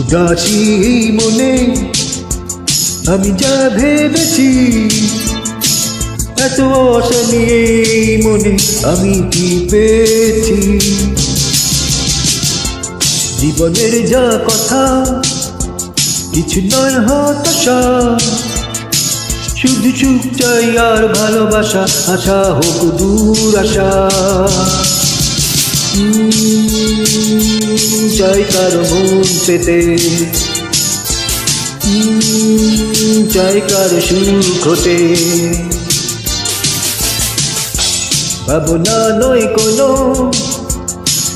উদাসী মনে আমি যা ভেবেছি, এত আশা নিয়ে মনে আমি কি পেয়েছি। জীবনের যা কথা কিছু নয় হতাশা, শুধু সুখ চাই আর ভালোবাসা, আশা হোক দূর আশা। চাই কারো মন পেতে, চাই কারো সুখ হতে। ভাবনা নয় কোনো,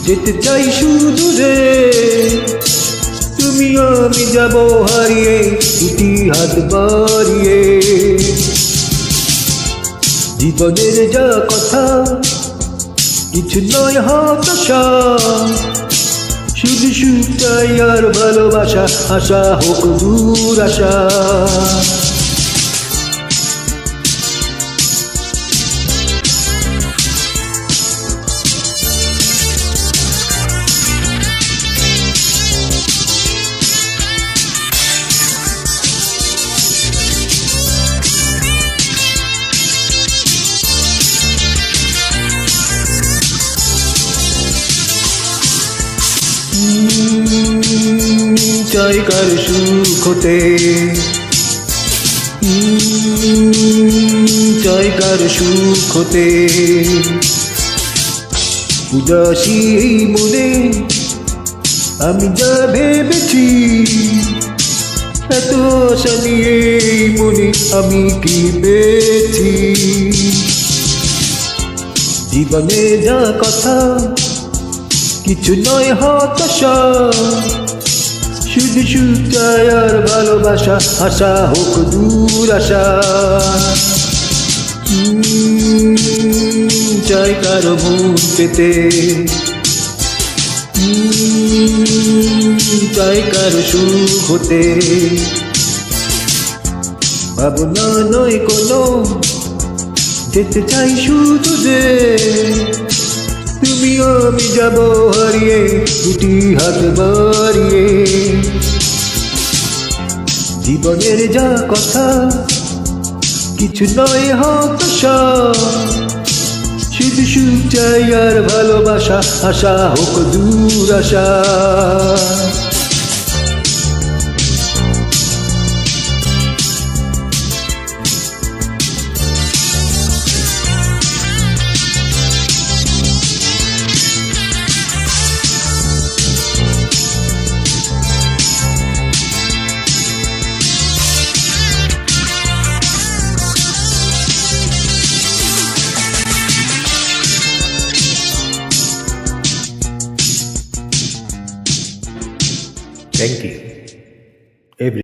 যেতে চাই শুধু রে, তুমি আমি যাব হারিয়ে, দুটি হাত বাড়িয়ে। জীবনের যা কথা কিছু নয় হতাশা, শুধু সুখ চাই আর ভালোবাসা, আশা হোক দূর আশা। চাই কার সুখ হতে, চাই কার সুখ হতে। উদাসী মনে আমি যা ভেবেছি, এত আশা নিয়ে মনে আমি কি পেয়েছি। জীবনে যা কথা কিছু নয় হতাশা, শুধু সুখ চাই আর ভালোবাসা, আশা হোক দূর আশা। চাই কারো মন পেতে, চাই কারো সুখ হতে। ভাবনা নয় কোনো, যেতে চাই শুধু যে, তুমি আমি যাব হারিয়ে, দুটি হাত বাড়িয়ে। জীবনের যা কথা কিছু নয় হতাশা, শুধু সুখ চাই আর ভালোবাসা, আশা হোক দূর আশা। Thank you.